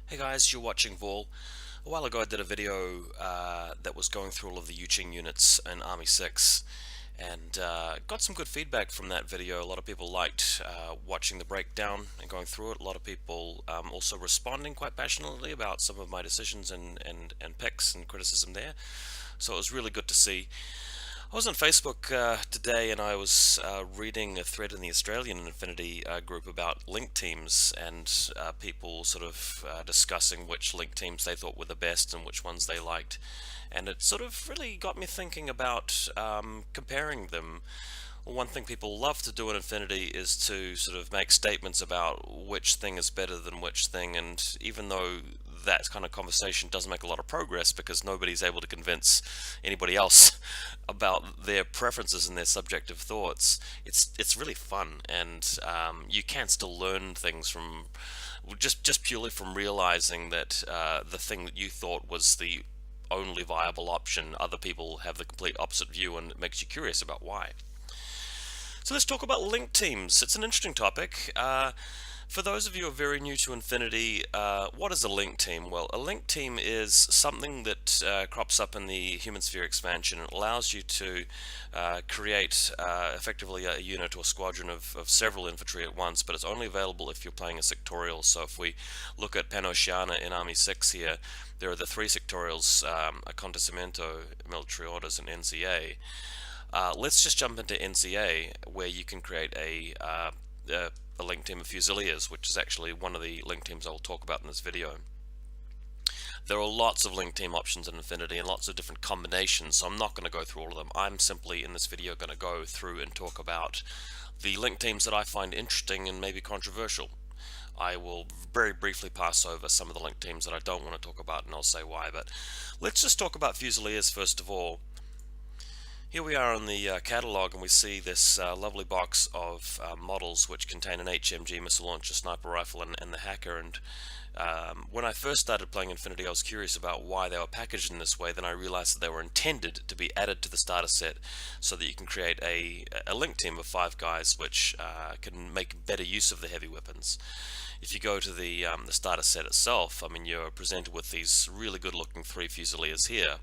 Hey guys, you're watching Vol. A while ago I did a video that was going through all of the Yuching units in Army 6 and got some good feedback from that video. A lot of people liked watching the breakdown and going through it. A lot of people also responding quite passionately about some of my decisions and picks and criticism there. So it was really good to see. I was on Facebook today and I was reading a thread in the Australian Infinity group about link teams and people sort of discussing which link teams they thought were the best and which ones they liked. And it sort of really got me thinking about comparing them. One thing people love to do in Infinity is to sort of make statements about which thing is better than which thing, and even though that kind of conversation doesn't make a lot of progress because nobody's able to convince anybody else about their preferences and their subjective thoughts, it's really fun, and you can still learn things from just purely from realizing that the thing that you thought was the only viable option, other people have the complete opposite view, and it makes you curious about why. So let's talk about link teams. It's an interesting topic. For those of you who are very new to Infinity, what is a link team? Well, a link team is something that crops up in the Human Sphere expansion. It allows you to create effectively a unit or squadron of several infantry at once, but it's only available if you're playing a sectorial. So if we look at Panoceana in Army 6 here, there are the three sectorials, Acontecimento, Military Orders, and NCA. Let's just jump into NCA, where you can create a link team of Fusiliers, which is actually one of the link teams I will talk about in this video. There are lots of link team options in Infinity and lots of different combinations, so I'm not going to go through all of them. I'm simply in this video going to go through and talk about the link teams that I find interesting and maybe controversial. I will very briefly pass over some of the link teams that I don't want to talk about, and I'll say why, but let's just talk about Fusiliers first of all. Here we are on the catalog, and we see this lovely box of models which contain an HMG missile launcher, sniper rifle, and the hacker. And when I first started playing Infinity, I was curious about why they were packaged in this way. Then I realized that they were intended to be added to the starter set so that you can create a link team of 5 guys which can make better use of the heavy weapons. If you go to the starter set itself, I mean, you're presented with these really good looking 3 Fusiliers here,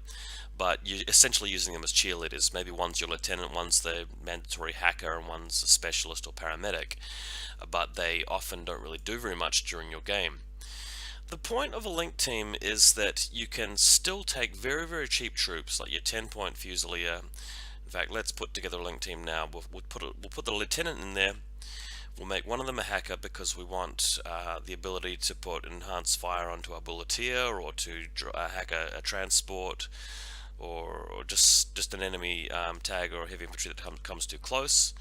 but you're essentially using them as cheerleaders. Maybe one's your lieutenant, one's the mandatory hacker, and one's a specialist or paramedic, but they often don't really do very much during your game. The point of a link team is that you can still take very, very cheap troops, like your 10-point Fusilier. In fact, let's put together a link team now. We'll put the lieutenant in there. We'll make one of them a hacker because we want the ability to put enhanced fire onto our bulleteer, or to hack a transport, or just an enemy tag or heavy infantry that comes too close.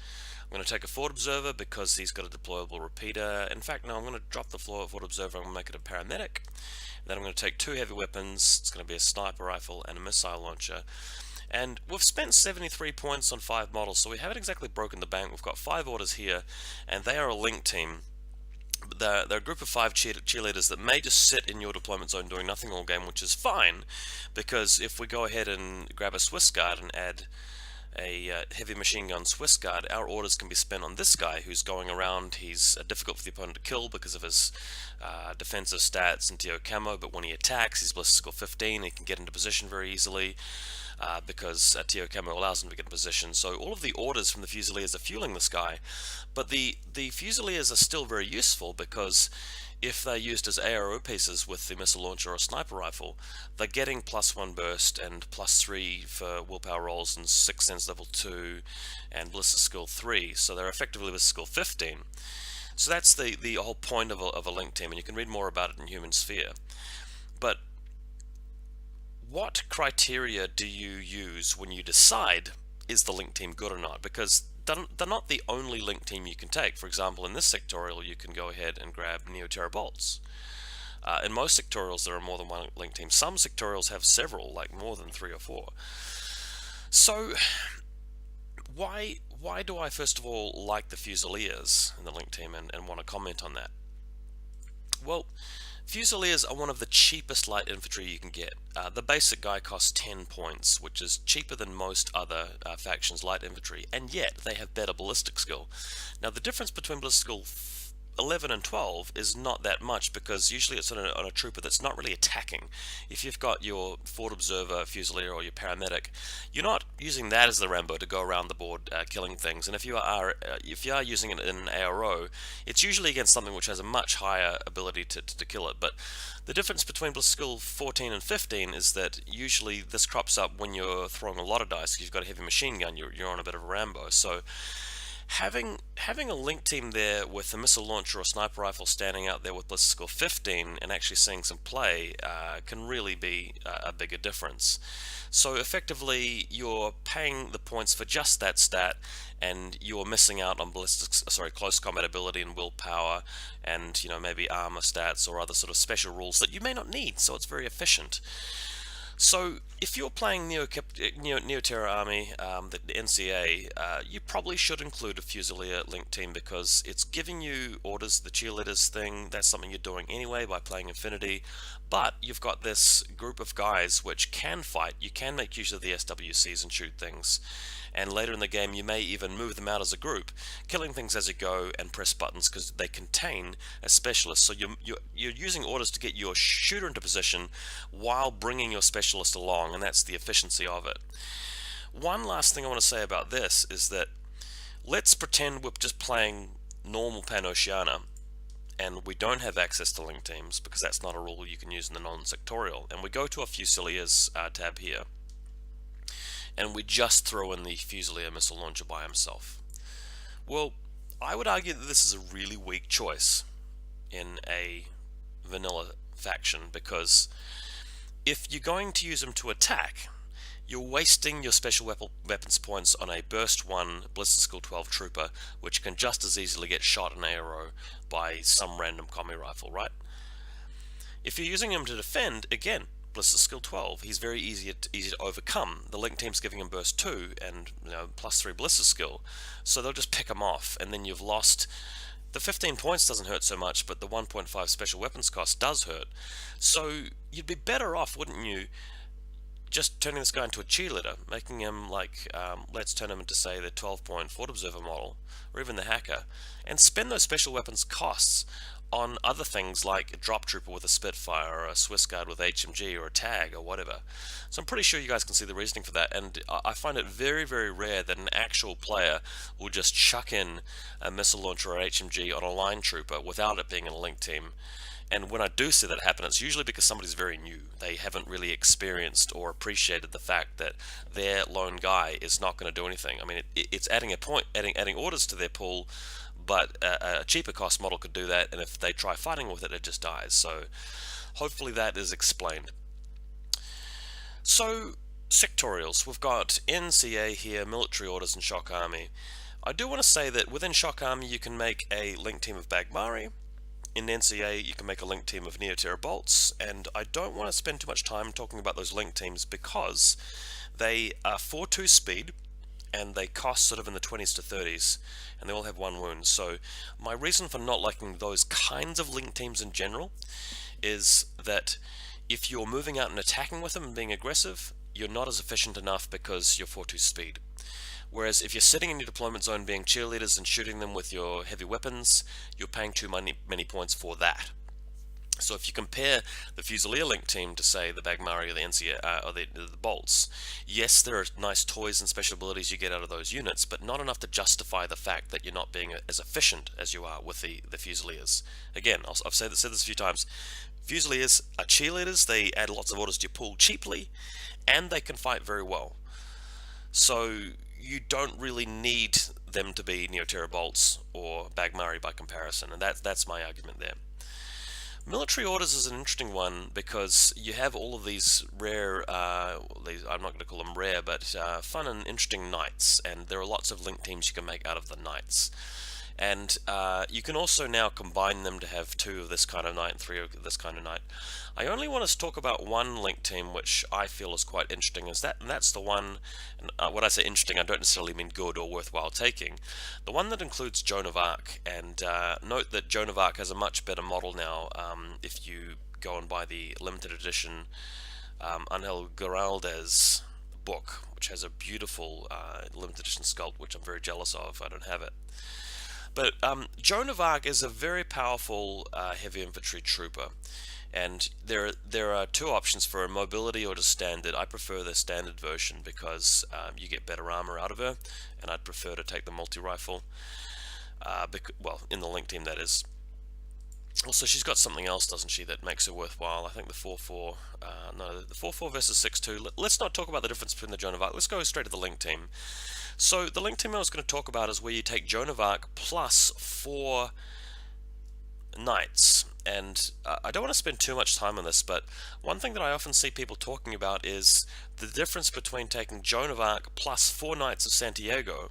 I'm going to take a forward observer because he's got a deployable repeater. In fact, no, I'm going to drop the forward observer. I'm going to make it a paramedic. Then I'm going to take 2 heavy weapons. It's going to be a sniper rifle and a missile launcher. And we've spent 73 points on 5 models, so we haven't exactly broken the bank. We've got 5 orders here, and they are a link team. They're a group of 5 cheerleaders that may just sit in your deployment zone doing nothing all game, which is fine, because if we go ahead and grab a Swiss Guard and add a heavy machine gun Swiss Guard, our orders can be spent on this guy who's going around. He's difficult for the opponent to kill because of his defensive stats and TO camo, but when he attacks, he's ballistical 15, he can get into position very easily. Because TO camo allows him to get in position. So all of the orders from the Fusiliers are fueling this guy, but the Fusiliers are still very useful because if they're used as ARO pieces with the missile launcher or sniper rifle, they're getting +1 burst and +3 for willpower rolls and 6 sense level 2 and ballistic skill 3, so they're effectively ballistic skill 15. So that's the whole point of a link team, and you can read more about it in Human Sphere. But what criteria do you use when you decide is the link team good or not? Because they're not the only link team you can take. For example, in this sectorial, you can go ahead and grab Neoterra Bolts. In most sectorials, there are more than one link team. Some sectorials have several, like more than 3 or 4. So why do I first of all like the Fusiliers in the link team and want to comment on that? Well, Fusiliers are one of the cheapest light infantry you can get. The basic guy costs 10 points, which is cheaper than most other factions' light infantry, and yet they have better ballistic skill. Now, the difference between ballistic skill 11 and 12 is not that much, because usually it's on a trooper that's not really attacking. If you've got your Fort Observer, Fusilier, or your Paramedic, you're not using that as the Rambo to go around the board killing things. And if you are using it in an ARO, it's usually against something which has a much higher ability to kill it. But the difference between Bliss Skill 14 and 15 is that usually this crops up when you're throwing a lot of dice. You've got a heavy machine gun, you're on a bit of a Rambo. So having a link team there with a missile launcher or sniper rifle standing out there with Bliss Skill 15 and actually seeing some play can really be a bigger difference. So effectively, you're paying the points for just that stat, and you're missing out on close combat ability and willpower, and maybe armor stats or other sort of special rules that you may not need. So it's very efficient. So if you're playing Neoterra Army, the NCA, you probably should include a Fusilier link team, because it's giving you orders, the cheerleaders thing. That's something you're doing anyway by playing Infinity, but you've got this group of guys which can fight. You can make use of the SWCs and shoot things, and later in the game you may even move them out as a group, killing things as you go and press buttons, because they contain a specialist. So you're using orders to get your shooter into position while bringing your specialist along, and that's the efficiency of it. One last thing I want to say about this is that let's pretend we're just playing normal Pan-Oceania and we don't have access to link teams, because that's not a rule you can use in the non-sectorial, and we go to our Fusiliers tab here, and we just throw in the Fusilier missile launcher by himself. Well, I would argue that this is a really weak choice in a vanilla faction, because if you're going to use him to attack, you're wasting your special weapons points on a Burst 1 Blister Skill 12 Trooper, which can just as easily get shot in ARO by some random commie rifle, right? If you're using him to defend, again, Blister Skill 12, he's very easy to overcome. The link team's giving him Burst 2 and +3 Blister Skill, so they'll just pick him off, and then you've lost. The 15 points doesn't hurt so much, but the 1.5 special weapons cost does hurt. So you'd be better off, wouldn't you, just turning this guy into a cheerleader, making him like, let's turn him into, say, the 12-point Fort Observer model, or even the Hacker, and spend those special weapons costs on other things like a drop trooper with a Spitfire, or a Swiss Guard with HMG, or a tag, or whatever. So I'm pretty sure you guys can see the reasoning for that, and I find it very, very rare that an actual player will just chuck in a missile launcher or HMG on a line trooper without it being in a link team. And when I do see that happen, it's usually because somebody's very new. They haven't really experienced or appreciated the fact that their lone guy is not going to do anything. I mean, it's adding orders to their pool, but a cheaper cost model could do that, and if they try fighting with it, it just dies. So hopefully that is explained. So sectorials, we've got NCA here, military orders, and shock army. I do want to say that within shock army you can make a link team of Bagmari. In NCA you can make a link team of Neoterra Bolts, and I don't want to spend too much time talking about those link teams because they are 4-2 speed, and they cost sort of in the 20s to 30s, and they all have 1 wound. So my reason for not liking those kinds of link teams in general is that if you're moving out and attacking with them and being aggressive, you're not as efficient enough because you're 4-2 speed. Whereas if you're sitting in your deployment zone being cheerleaders and shooting them with your heavy weapons, you're paying too many points for that. So if you compare the Fusilier link team to, say, the Bagmari or the NCA or the Bolts, yes, there are nice toys and special abilities you get out of those units, but not enough to justify the fact that you're not being as efficient as you are with the Fusiliers. Again, I've said this a few times. Fusiliers are cheerleaders. They add lots of orders to your pool cheaply, and they can fight very well. So you don't really need them to be Neoterra Bolts or Bagmari by comparison, and that's my argument there. Military orders is an interesting one because you have all of these rare, I'm not going to call them rare, but fun and interesting knights, and there are lots of link teams you can make out of the knights. And you can also now combine them to have 2 of this kind of knight and 3 of this kind of knight. I only want to talk about one link team which I feel is quite interesting, and that's the one, when I say interesting I don't necessarily mean good or worthwhile taking, the one that includes Joan of Arc. And note that Joan of Arc has a much better model now if you go and buy the limited edition Angel Giraldez book, which has a beautiful limited edition sculpt which I'm very jealous of. I don't have it. But Joan of Arc is a very powerful heavy infantry trooper, and there are two options for her: mobility or just standard. I prefer the standard version because you get better armor out of her, and I'd prefer to take the multi-rifle. Well, in the link team, that is. Also, she's got something else, doesn't she, that makes her worthwhile? I think the 4-4, no, the 4-4 versus 6-2. Let's not talk about the difference between the Joan of Arc. Let's go straight to the link team. So the link team I was going to talk about is where you take Joan of Arc plus 4 knights. And I don't want to spend too much time on this, but one thing that I often see people talking about is the difference between taking Joan of Arc plus 4 Knights of Santiago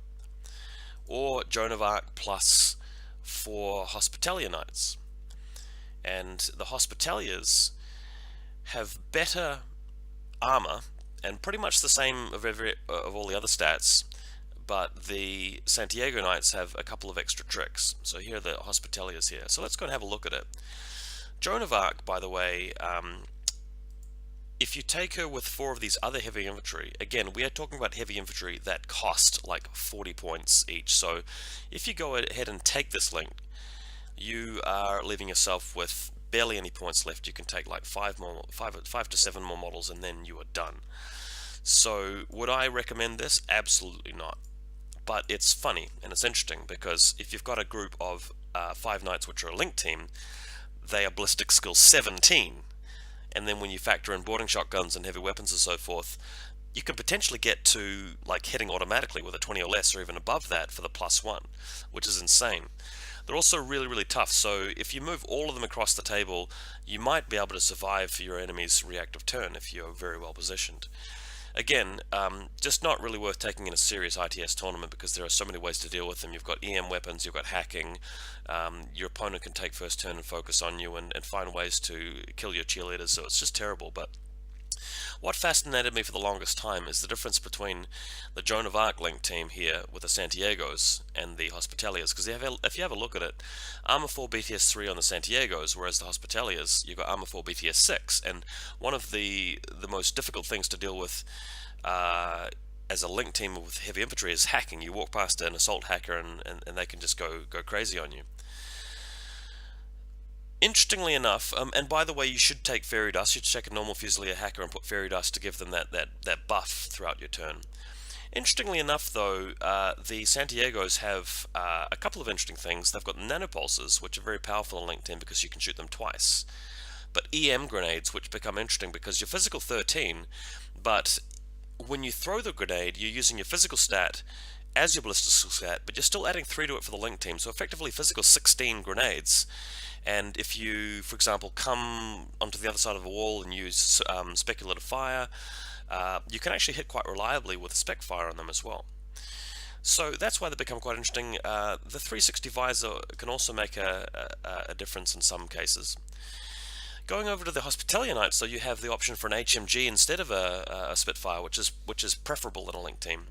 or Joan of Arc plus 4 Hospitaller Knights. And the Hospitallers have better armor and pretty much the same of all the other stats, but the Santiago Knights have a couple of extra tricks. So here are the Hospitallers here. So let's go and have a look at it. Joan of Arc, by the way, if you take her with 4 of these other heavy infantry, again, we are talking about heavy infantry that cost like 40 points each. So if you go ahead and take this link, you are leaving yourself with barely any points left. You can take like 5 to 7 more models, and then you are done. So would I recommend this? Absolutely not. But it's funny and it's interesting because if you've got a group of 5 knights which are a link team, they are ballistic skill 17, and then when you factor in boarding shotguns and heavy weapons and so forth, you can potentially get to like hitting automatically with a 20 or less, or even above that for the +1, which is insane. They're also really, really tough, so if you move all of them across the table, you might be able to survive your enemy's reactive turn if you're very well positioned. Again, just not really worth taking in a serious ITS tournament because there are so many ways to deal with them. You've got EM weapons, you've got hacking, your opponent can take first turn and focus on you and find ways to kill your cheerleaders, so it's just terrible. But what fascinated me for the longest time is the difference between the Joan of Arc link team here with the Santiagos and the Hospitallers, because if you have a look at it, Armor 4 BTS 3 on the Santiagos, whereas the Hospitallers, you've got Armor 4 BTS 6, and one of the most difficult things to deal with as a link team with heavy infantry is hacking. You walk past an assault hacker and they can just go crazy on you. Interestingly enough, and by the way, you should take Fairy Dust. You should take a normal Fusilier hacker and put Fairy Dust to give them that buff throughout your turn. Interestingly enough, though, the Santiagos have a couple of interesting things. They've got nanopulses, which are very powerful in link team because you can shoot them twice. But EM grenades, which become interesting because you're physical 13, but when you throw the grenade, you're using your physical stat as your ballistic stat, but you're still adding 3 to it for the link team, so effectively physical 16 grenades. And if you, for example, come onto the other side of a wall and use speculative fire, you can actually hit quite reliably with spec fire on them as well. So that's why they become quite interesting. The 360 visor can also make a difference in some cases. Going over to the Hospitaller Knights, so you have the option for an HMG instead of a Spitfire, which is preferable in a link team.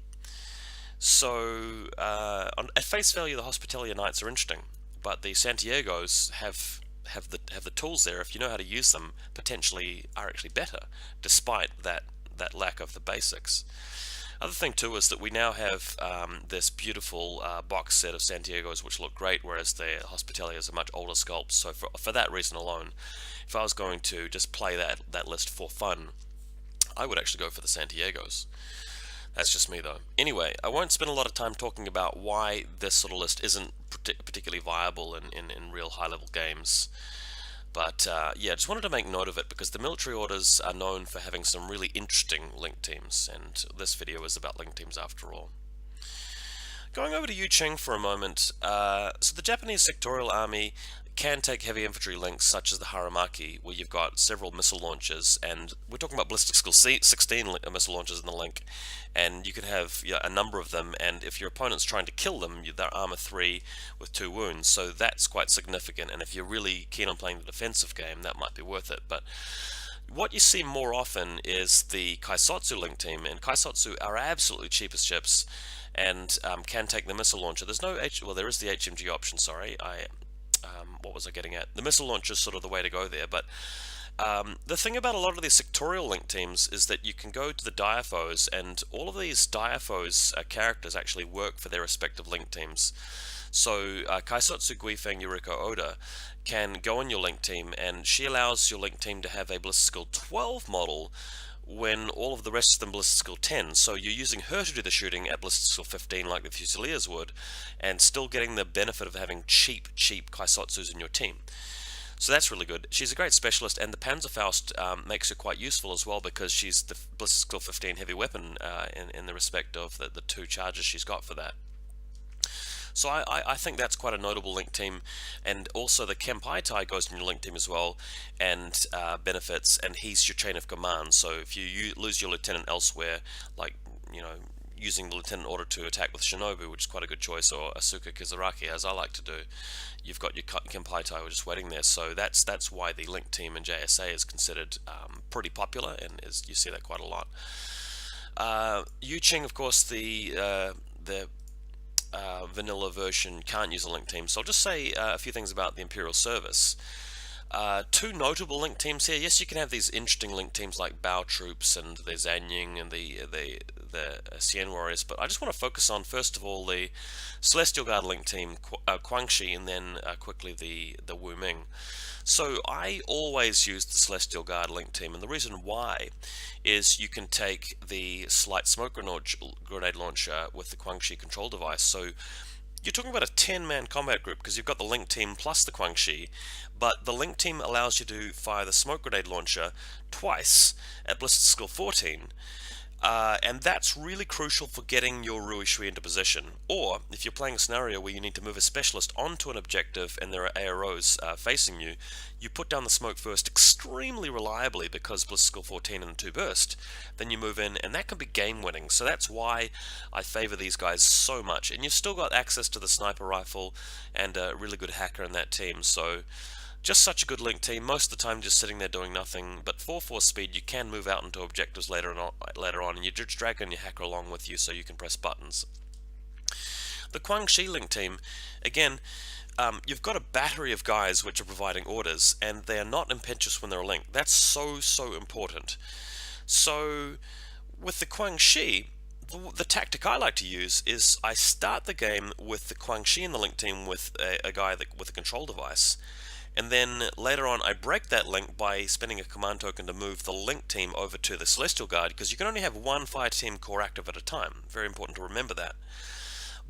So at face value, the Hospitaller Knights are interesting, but the Santiagos have the tools there, if you know how to use them, potentially are actually better, despite that lack of the basics. Other thing too is that we now have this beautiful box set of Santiagos which look great, whereas the Hospitallers are much older sculpts. So for that reason alone, if I was going to just play that list for fun, I would actually go for the Santiagos. That's just me though. Anyway, I won't spend a lot of time talking about why this sort of list isn't particularly viable in real high-level games. But yeah, just wanted to make note of it because the military orders are known for having some really interesting link teams, and this video is about link teams after all. Going over to Yuching for a moment, so the Japanese sectorial army can take heavy infantry links such as the Haramaki, where you've got several missile launchers, and we're talking about ballistic skill 16 missile launchers in the link, and you can have a number of them, and if your opponent's trying to kill them, they're armor 3 with 2 wounds, so that's quite significant, and if you're really keen on playing the defensive game, that might be worth it. But what you see more often is the Kaisotsu link team, and Kaisotsu are absolutely cheap as chips, and can take the missile launcher. There's no well, there is the HMG option, sorry, what was I getting at? The missile launcher is sort of the way to go there, but the thing about a lot of these sectorial link teams is that you can go to the Diaphos, and all of these Diaphos characters actually work for their respective link teams. So Kaisotsu Guifeng Yuriko Oda can go in your link team, and she allows your link team to have a Ballistic Skill 12 model when all of the rest of them Ballistic Skill 10. So you're using her to do the shooting at Ballistic Skill 15 like the Fusiliers would, and still getting the benefit of having cheap Kaisotsus in your team. So that's really good. She's a great specialist, and the Panzerfaust makes her quite useful as well, because she's the Ballistic Skill 15 heavy weapon in the respect of the two charges she's got for that. So I think that's quite a notable link team, and also the Kempai Tai goes in your link team as well, and benefits, and he's your chain of command. So if you lose your lieutenant elsewhere, like, you know, using the lieutenant order to attack with Shinobu, which is quite a good choice, or Asuka Kizaraki, as I like to do, you've got your Kempai Tai just waiting there. So that's why the link team in JSA is considered pretty popular, and you see that quite a lot. Yu Ching, of course, the vanilla version can't use a link team, so I'll just say a few things about the Imperial service. Two notable link teams here. Yes, you can have these interesting link teams like Bao Troops and the Zanying and the Xian Warriors, but I just want to focus on, first of all, the Celestial Guard link team, Guangxi, and then quickly the Wu Ming. So I always use the Celestial Guard link team, and the reason why is you can take the Slight Smoke Grenade Launcher with the Guangxi control device. So you're talking about a 10-man combat group, because you've got the link team plus the Guangxi, but the link team allows you to fire the Smoke Grenade Launcher twice at Ballistic Skill 14. And that's really crucial for getting your Rui Shui into position. Or, if you're playing a scenario where you need to move a specialist onto an objective and there are AROs facing you, you put down the smoke first extremely reliably, because Ballistic Skill 14 and 2 burst, then you move in, and that can be game winning. So that's why I favor these guys so much. And you've still got access to the sniper rifle and a really good hacker in that team. So just such a good link team, most of the time just sitting there doing nothing, but 4-4 speed, you can move out into objectives later on, and you just drag on your hacker along with you so you can press buttons. The Guangxi link team, again, you've got a battery of guys which are providing orders, and they are not impetuous when they're linked. That's so important. So with the Guangxi, the tactic I like to use is I start the game with the Guangxi in the link team with a guy with a control device, and then later on I break that link by spending a command token to move the link team over to the Celestial Guard, because you can only have one Fireteam core active at a time. Very important to remember that.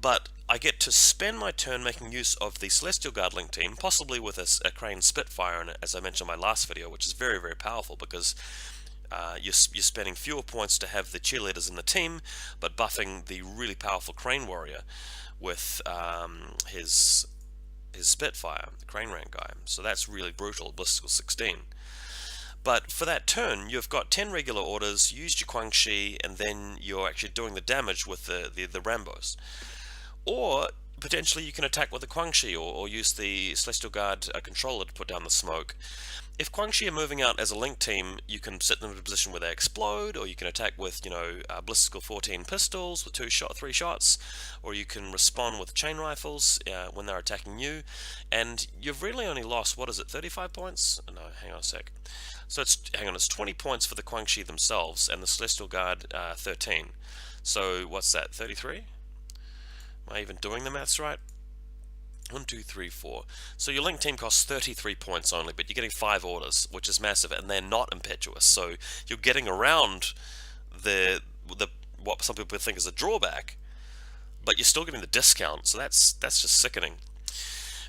But I get to spend my turn making use of the Celestial Guard link team, possibly with a Crane Spitfire in it, as I mentioned in my last video, which is very powerful, because you're spending fewer points to have the cheerleaders in the team, but buffing the really powerful Crane Warrior with his Spitfire, the Crane rank guy. So that's really brutal, Ballistic Skill 16. But for that turn, you've got 10 regular orders, used your Guangxi, and then you're actually doing the damage with the Rambos. Or potentially you can attack with the Guangxi, or use the Celestial Guard controller to put down the smoke. If Guangxi are moving out as a link team, you can set them in a position where they explode, or you can attack with, Ballistic Skill 14 pistols with 3 shots, or you can respond with chain rifles when they're attacking you, and you've really only lost, 35 points? No, hang on a sec. So it's 20 points for the Guangxi themselves, and the Celestial Guard 13. So what's that, 33? Am I even doing the maths right? 1, 2, 3, 4. So your link team costs 33 points only, but you're getting 5 orders, which is massive, and they're not impetuous. So you're getting around the what some people think is a drawback, but you're still getting the discount. So that's just sickening.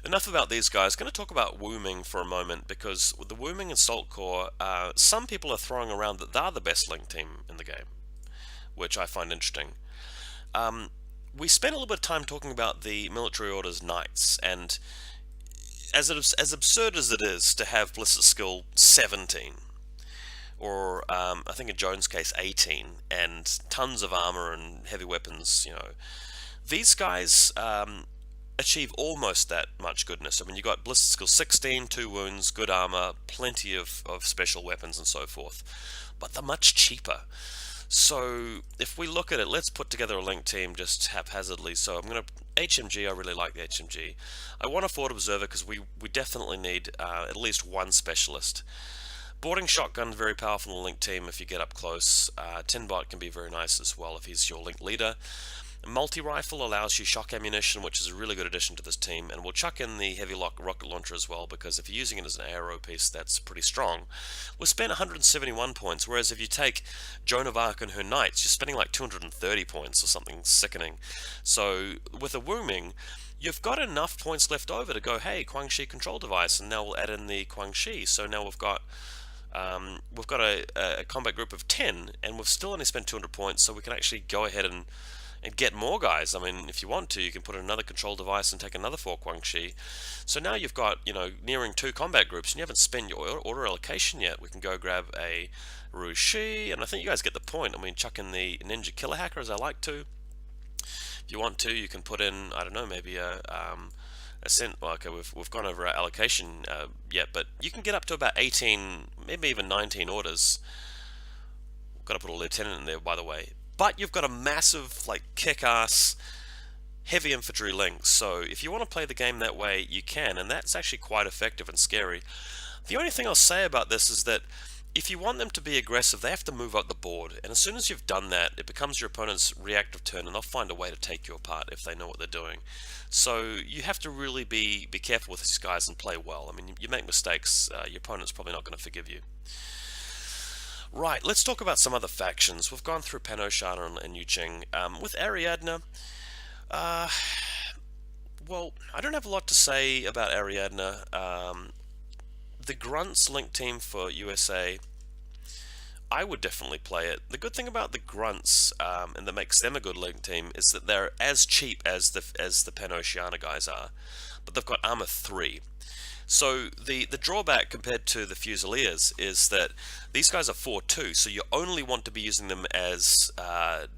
Enough about these guys. Going to talk about Wu Ming for a moment, because with the Wu Ming and Salt Core, some people are throwing around that they're the best link team in the game, which I find interesting. We spent a little bit of time talking about the Military Orders Knights, and as absurd as it is to have Ballistic Skill 17, or I think in Jones' case 18, and tons of armor and heavy weapons, these guys achieve almost that much goodness. I mean, you got Ballistic Skill 16, 2 wounds, good armor, plenty of special weapons and so forth, but they're much cheaper. So if we look at it, let's put together a link team just haphazardly. So I'm going to HMG. I really like the HMG. I want a Forward Observer because we definitely need at least one specialist. Boarding Shotgun, very powerful in the link team if you get up close. Tinbot can be very nice as well if he's your link leader. Multi-rifle allows you shock ammunition, which is a really good addition to this team, and we'll chuck in the heavy rocket launcher as well, because if you're using it as an aero piece, that's pretty strong. We'll spend 171 points, whereas if you take Joan of Arc and her knights, you're spending like 230 points or something sickening. So with a Wooming, you've got enough points left over to go, hey, Quang Shi control device, and now we'll add in the Quang Shi. So now we've got a combat group of 10, and we've still only spent 200 points, so we can actually go ahead and get more guys. I mean, if you want to, you can put in another control device and take another 4 Quang Shi. So now you've got, nearing 2 combat groups, and you haven't spent your order allocation yet. We can go grab a Rouge Shi, and I think you guys get the point. I mean, chuck in the Ninja Killer Hacker as I like to. If you want to, you can put in, I don't know, maybe a well, okay, we've gone over our allocation yet, but you can get up to about 18, maybe even 19 orders. Got to put a lieutenant in there, by the way. But you've got a massive, like, kick-ass heavy infantry link. So if you want to play the game that way, you can, and that's actually quite effective and scary. The only thing I'll say about this is that if you want them to be aggressive, they have to move up the board, and as soon as you've done that, it becomes your opponent's reactive turn, and they'll find a way to take you apart if they know what they're doing. So you have to really be careful with these guys and play well. I mean, you make mistakes, your opponent's probably not going to forgive you. Right, let's talk about some other factions. We've gone through Panoshana and Yuqing. With Ariadna, well, I don't have a lot to say about Ariadna. The Grunts link team for USA, I would definitely play it. The good thing about the Grunts, and that makes them a good link team, is that they're as cheap as the Panoceana guys are, but they've got armor 3. So the drawback compared to the Fusiliers is that these guys are 4-2, so you only want to be using them as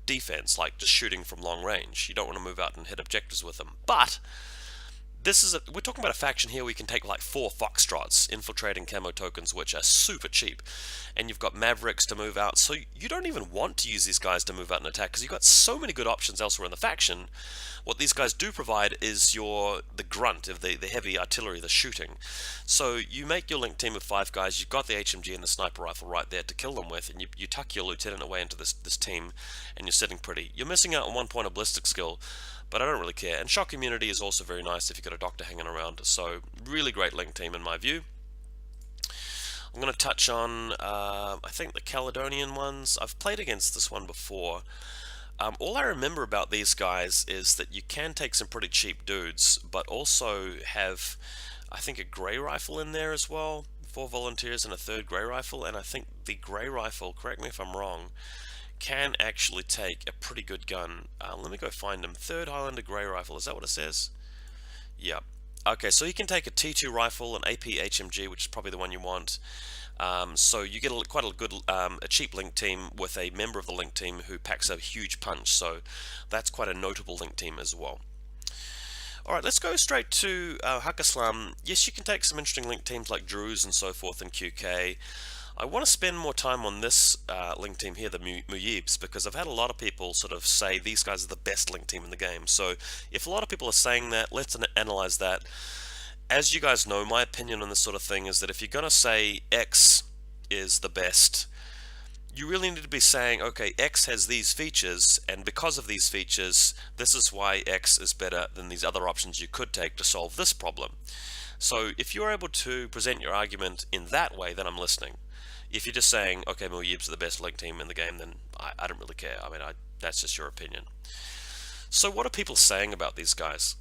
defense, like just shooting from long range. You don't want to move out and hit objectives with them. But we're talking about a faction here where you can take like 4 Foxtrots, infiltrating camo tokens, which are super cheap, and you've got Mavericks to move out, so you don't even want to use these guys to move out and attack, because you've got so many good options elsewhere in the faction. What these guys do provide is the grunt of the heavy artillery, the shooting. So you make your link team of 5 guys, you've got the HMG and the sniper rifle right there to kill them with, and you tuck your lieutenant away into this team, and you're sitting pretty. You're missing out on 1 point of ballistic skill, but I don't really care. And shock immunity is also very nice if you've got a doctor hanging around. So really great link team in my view. I'm going to touch on, I think, the Caledonian ones. I've played against this one before. All I remember about these guys is that you can take some pretty cheap dudes, but also have, I think, a grey rifle in there as well. 4 volunteers and a 3rd grey rifle, and I think the grey rifle, correct me if I'm wrong, can actually take a pretty good gun. Let me go find him. 3rd Highlander grey rifle, is that what it says? Yeah. Okay, so you can take a T2 rifle, an AP HMG, which is probably the one you want. So you get quite a good, a cheap link team with a member of the link team who packs a huge punch. So that's quite a notable link team as well. Alright, let's go straight to Hakaslam. Yes, you can take some interesting link teams like Druze and so forth in QK. I want to spend more time on this link team here, the Muyibs, because I've had a lot of people sort of say these guys are the best link team in the game. So if a lot of people are saying that, let's analyze that. As you guys know, my opinion on this sort of thing is that if you're going to say X is the best, you really need to be saying, okay, X has these features, and because of these features, this is why X is better than these other options you could take to solve this problem. So if you're able to present your argument in that way, then I'm listening. If you're just saying, okay, Muyibs are the best link team in the game, then I don't really care. I mean, that's just your opinion. So what are people saying about these guys?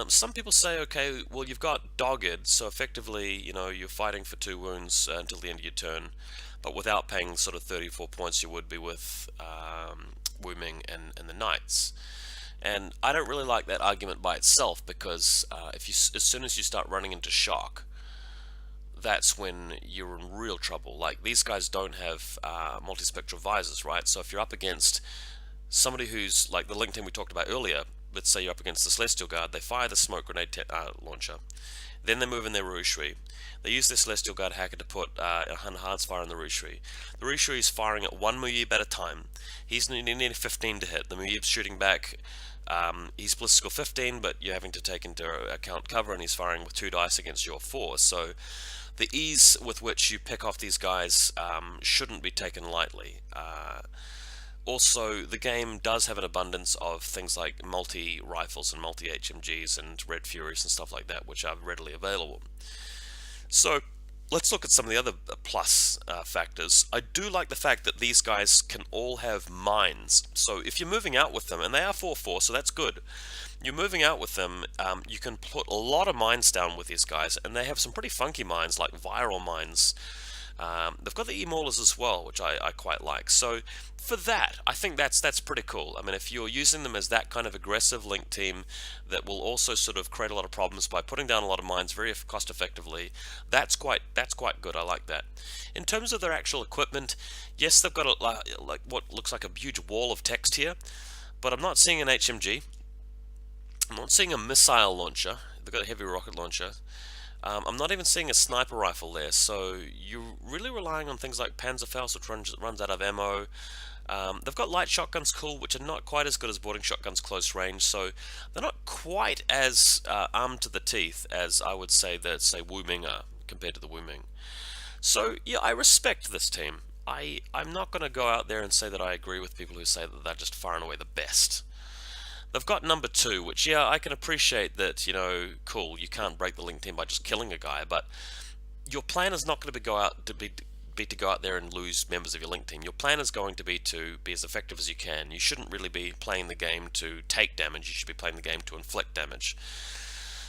Some people say, okay, well, you've got Dogged, so effectively, you're fighting for 2 wounds until the end of your turn, but without paying sort of 34 points you would be with Wuming and the Knights. And I don't really like that argument by itself, because as soon as you start running into shock, that's when you're in real trouble. Like, these guys don't have multispectral visors, right? So if you're up against somebody who's like the link team we talked about earlier, let's say you're up against the Celestial Guard, they fire the smoke grenade launcher, then they move in their Rouge. They use their Celestial Guard hacker to put a hard fire on the Rouge. The Rouge is firing at 1 Muyib at a time. He's needing 15 to hit. The Muyib's shooting back. He's ballistical 15, but you're having to take into account cover, and he's firing with 2 dice against your 4. So the ease with which you pick off these guys shouldn't be taken lightly. Also, the game does have an abundance of things like multi-rifles and multi-HMGs and Red Furies and stuff like that, which are readily available. So, let's look at some of the other plus factors. I do like the fact that these guys can all have mines. So if you're moving out with them, and they are 4/4, so that's good. You're moving out with them, you can put a lot of mines down with these guys, and they have some pretty funky mines, like viral mines. They've got the E-Maulers as well, which I quite like. So for that, I think that's pretty cool. I mean, if you're using them as that kind of aggressive link team that will also sort of create a lot of problems by putting down a lot of mines very cost effectively, that's quite good. I like that. In terms of their actual equipment, yes, they've got like what looks like a huge wall of text here, but I'm not seeing an HMG. I'm not seeing a missile launcher. They've got a heavy rocket launcher. I'm not even seeing a sniper rifle there, so you're really relying on things like Panzerfaust, which runs out of ammo. They've got light shotguns, cool, which are not quite as good as boarding shotguns close range, so they're not quite as armed to the teeth as I would say that, say, Wu Ming are, compared to the Wu Ming. So, yeah, I respect this team. I'm not going to go out there and say that I agree with people who say that they're just far and away the best. They've got number 2, which, yeah, I can appreciate that, cool, you can't break the link team by just killing a guy, but your plan is not going to be to go out there and lose members of your link team. Your plan is going to be as effective as you can. You shouldn't really be playing the game to take damage. You should be playing the game to inflict damage.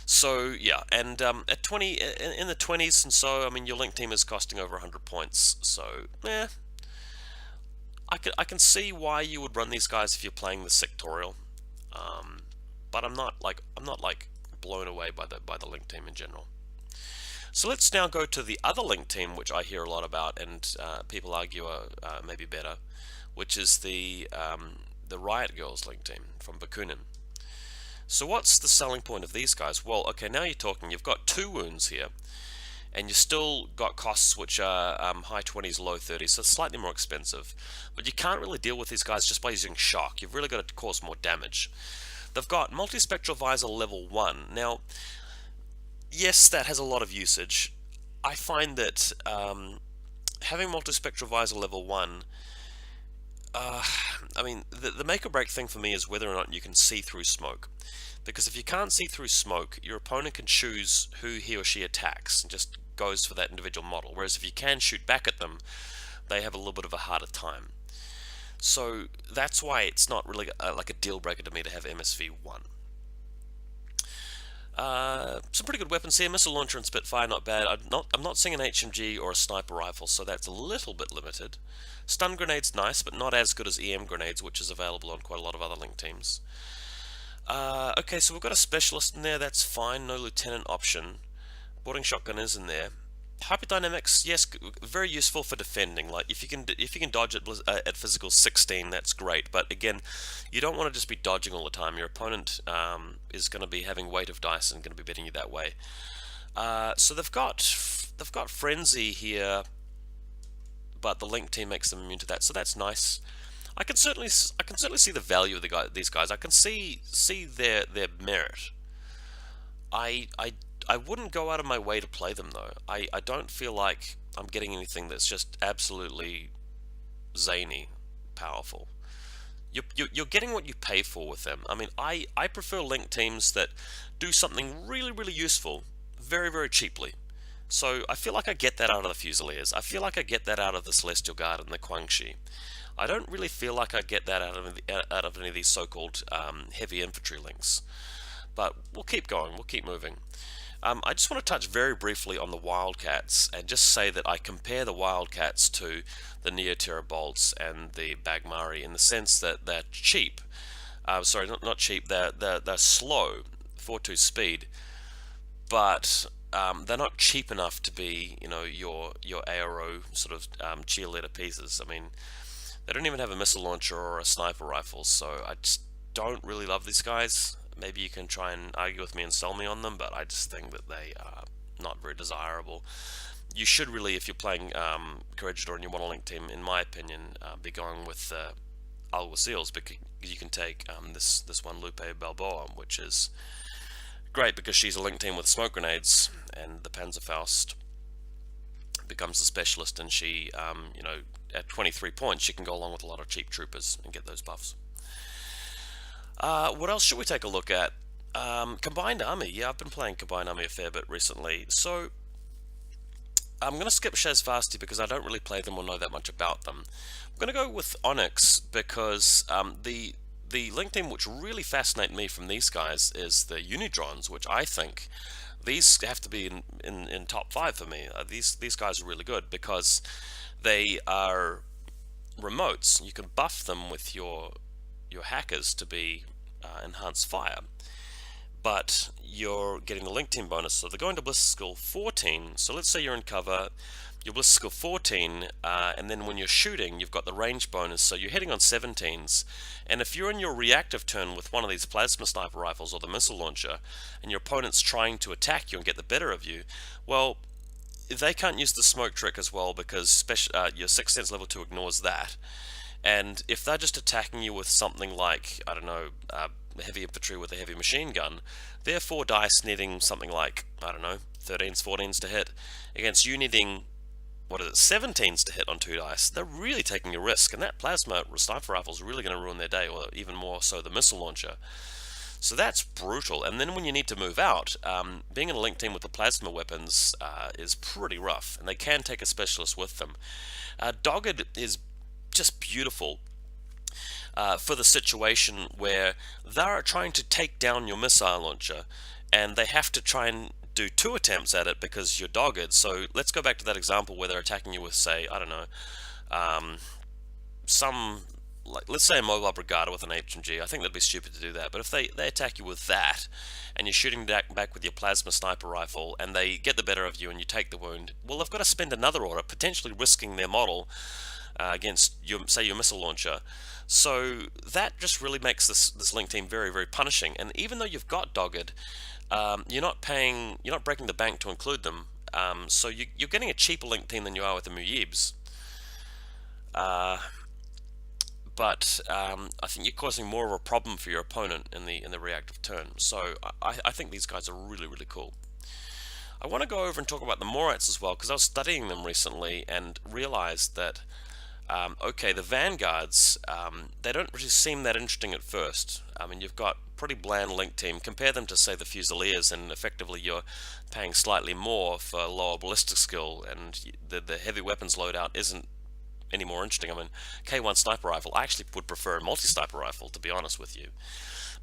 So yeah, and at 20 in the 20s, and so I mean your link team is costing over 100 points. So I can see why you would run these guys if you're playing the sectorial. But I'm not like blown away by the link team in general. So let's now go to the other link team, which I hear a lot about, and people argue are maybe better, which is the Riot Girls link team from Bakunin. So what's the selling point of these guys? Well, okay, now you're talking. You've got 2 wounds here, and you've still got costs which are high 20s, low 30s, so slightly more expensive. But you can't really deal with these guys just by using shock. You've really got to cause more damage. They've got multispectral visor level 1. Now, yes, that has a lot of usage. I find that having multispectral visor level 1, I mean, the make or break thing for me is whether or not you can see through smoke. Because if you can't see through smoke, your opponent can choose who he or she attacks and just goes for that individual model. Whereas if you can shoot back at them, they have a little bit of a harder time. So that's why it's not really like a deal breaker to me to have MSV 1. Some pretty good weapons here. Missile launcher and Spitfire, not bad. I'm not seeing an HMG or a sniper rifle, so that's a little bit limited. Stun grenades, nice, but not as good as EM grenades, which is available on quite a lot of other link teams. Okay, so we've got a specialist in there. That's fine. No lieutenant option. Boarding shotgun is in there. Hyperdynamics, yes, very useful for defending. Like if you can dodge at physical 16, that's great. But again, you don't want to just be dodging all the time. Your opponent is going to be having weight of dice and going to be beating you that way. So they've got frenzy here, but the link team makes them immune to that. So that's nice. I can certainly see the value of these guys. I can see their merit. I wouldn't go out of my way to play them though. I don't feel like I'm getting anything that's just absolutely zany powerful. You're getting what you pay for with them. I mean, I prefer link teams that do something really useful very, very cheaply. So I feel like I get that out of the Fusiliers. I feel like I get that out of the Celestial Guard and the Guangxi. I don't really feel like I get that out of any of these so-called heavy infantry links. But we'll keep going, we'll keep moving. I just want to touch very briefly on the Wildcats and just say that I compare the Wildcats to the Neoterra Bolts and the Bagmari in the sense that they're cheap. Sorry, not cheap, they're slow, 4.2 speed, but they're not cheap enough to be, your ARO sort of cheerleader pieces. I mean, they don't even have a missile launcher or a sniper rifle, so I just don't really love these guys. Maybe you can try and argue with me and sell me on them, but I just think that they are not very desirable. You should really, if you're playing Corregidor and you want a link team, in my opinion, be going with Alguacils, because you can take this one Lupe Balboa, which is great because she's a link team with smoke grenades, and the Panzerfaust becomes a specialist, and she at 23 points, you can go along with a lot of cheap troopers and get those buffs. What else should we take a look at? Combined Army. Yeah, I've been playing Combined Army a fair bit recently. So I'm going to skip Shazvasti because I don't really play them or know that much about them. I'm going to go with Onyx because the link team which really fascinate me from these guys is the Unidrons, which I think these have to be in top 5 for me. These guys are really good because they are remotes. You can buff them with your hackers to be enhanced fire, but you're getting the link team bonus. So they're going to Ballistic Skill 14. So let's say you're in cover, your Ballistic Skill 14, and then when you're shooting, you've got the range bonus, so you're hitting on 17s. And if you're in your reactive turn with one of these plasma sniper rifles or the missile launcher, and your opponent's trying to attack you and get the better of you, well, they can't use the smoke trick as well because your 6th sense level 2 ignores that. And if they're just attacking you with something like, I don't know, heavy infantry with a heavy machine gun, they're 4 dice needing something like, I don't know, 13s, 14s to hit, against you needing, 17s to hit on 2 dice. They're really taking a risk, and that plasma sniper rifle is really going to ruin their day, or even more so the missile launcher. So that's brutal. And then when you need to move out, being in a link team with the plasma weapons is pretty rough, and they can take a specialist with them. Dogged is just beautiful for the situation where they're trying to take down your missile launcher, and they have to try and do 2 attempts at it because you're dogged. So let's go back to that example where they're attacking you with, say, I don't know, let's say a mobile brigada with an HMG. I think that'd be stupid to do that, but if they attack you with that, and you're shooting back with your plasma sniper rifle, and they get the better of you and you take the wound, well, they've got to spend another order, potentially risking their model against say your missile launcher. So that just really makes this link team very, very punishing. And even though you've got dogged, you're not breaking the bank to include them. So you're getting a cheaper link team than you are with the Muyibs. But I think you're causing more of a problem for your opponent in the reactive turn. So I think these guys are really, really cool. I want to go over and talk about the Morats as well, because I was studying them recently and realized that okay, the Vanguards, they don't really seem that interesting at first. I mean, you've got pretty bland link team. Compare them to, say, the Fusiliers, and effectively you're paying slightly more for lower ballistic skill, and the heavy weapons loadout isn't any more interesting. I mean, K1 sniper rifle, I actually would prefer a multi-sniper rifle, to be honest with you.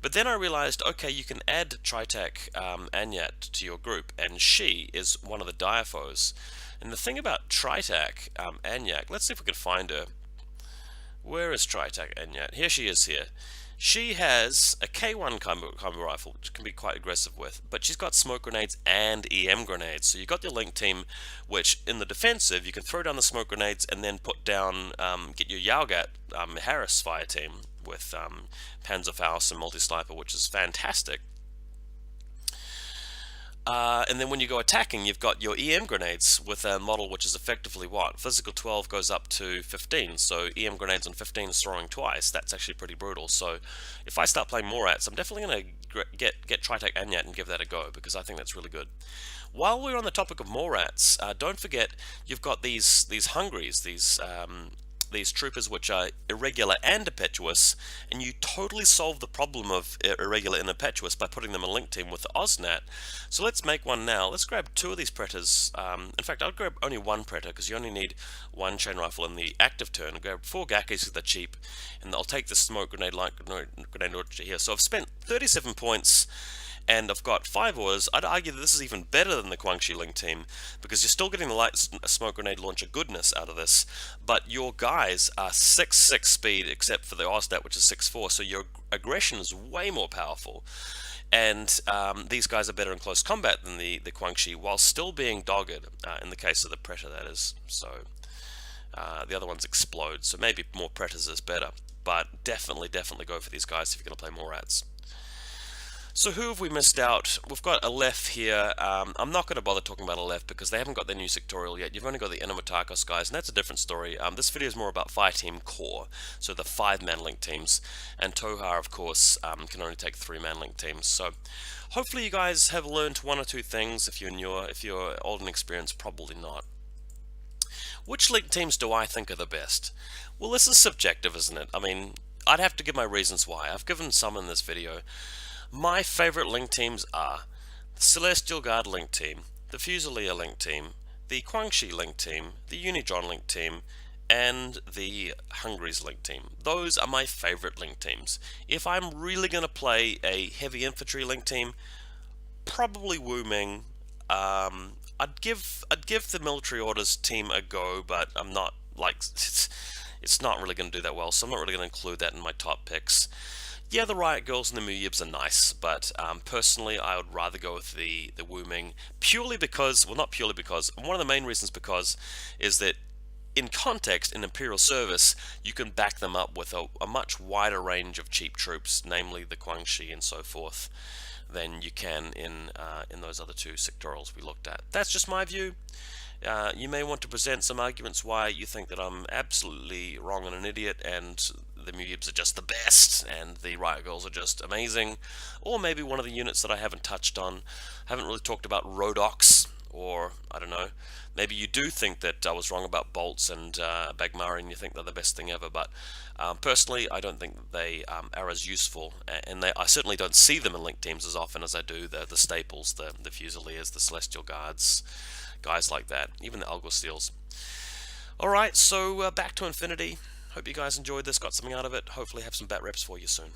But then I realized, okay, you can add Tritak Anyat to your group, and she is one of the Diaphos. And the thing about Tritak Anyat, let's see if we can find her. Where is Tritak Anyat? Here she is here. She has a K1 combo rifle, which can be quite aggressive with, but she's got smoke grenades and EM grenades. So you've got your link team, which in the defensive, you can throw down the smoke grenades and then put down, get your Yaugat Harris fire team with Panzerfaust and multi-sniper, which is fantastic. And then when you go attacking, you've got your EM grenades with a model which is effectively what? Physical 12 goes up to 15, so EM grenades on 15 is throwing twice. That's actually pretty brutal. So if I start playing Morats, I'm definitely going to get Tritak Anyat and give that a go, because I think that's really good. While we're on the topic of Morats, don't forget you've got these Hungries, these troopers which are irregular and impetuous, and you totally solve the problem of irregular and impetuous by putting them in a link team with the Osnat. So let's make one now. Let's grab 2 of these Predators. In fact, I'll grab only 1 Predator because you only need 1 chain rifle in the active turn. I'll grab 4 Gakis because they're cheap, and I'll take the smoke grenade launcher here. So I've spent 37 points, and I've got 5 orders. I'd argue that this is even better than the Guangxi Link team, because you're still getting the light smoke grenade launcher goodness out of this, but your guys are 6.6 speed, except for the Osdat, which is 6.4, so your aggression is way more powerful. And these guys are better in close combat than the Guangxi, while still being dogged, in the case of the Predator, that is. So the other ones explode, so maybe more Predators is better, but definitely go for these guys if you're going to play Morats. So who have we missed out? We've got Aleph here. I'm not going to bother talking about Aleph because they haven't got their new sectorial yet. You've only got the Enematakos guys, and that's a different story. This video is more about Fireteam Core, so the 5-man link teams. And Tohar, of course, can only take 3-man link teams. So hopefully you guys have learned 1 or 2 things. If you're old and experienced, probably not. Which link teams do I think are the best? Well, this is subjective, isn't it? I mean, I'd have to give my reasons why. I've given some in this video. My favorite link teams are the Celestial Guard link team, the Fusilier link team, the Guangxi link team, the Unitron link team, and the Hungry's link team. Those are my favorite link teams. If I'm really going to play a heavy infantry link team, probably Wu Ming. I'd give the military orders team a go, but I'm not like it's not really going to do that well, so I'm not really going to include that in my top picks. Yeah, the Riot Girls and the Muyibs are nice, but personally, I would rather go with the Wu Ming purely because, well, not purely because, one of the main reasons because is that in context, in Imperial service, you can back them up with a much wider range of cheap troops, namely the Guangxi and so forth, than you can in those other two sectorals we looked at. That's just my view. You may want to present some arguments why you think that I'm absolutely wrong and an idiot, and the Muyibs are just the best, and the Riot Girls are just amazing. Or maybe one of the units that I haven't touched on, haven't really talked about Rodox, or I don't know. Maybe you do think that I was wrong about Vaulsc and Bagmari, and you think they're the best thing ever. But personally, I don't think that they are as useful, and I certainly don't see them in link teams as often as I do the staples, the Fusiliers, the Celestial Guards, guys like that, even the Alguacils. Alright, so back to Infinity. Hope you guys enjoyed this, got something out of it. Hopefully have some bat reps for you soon.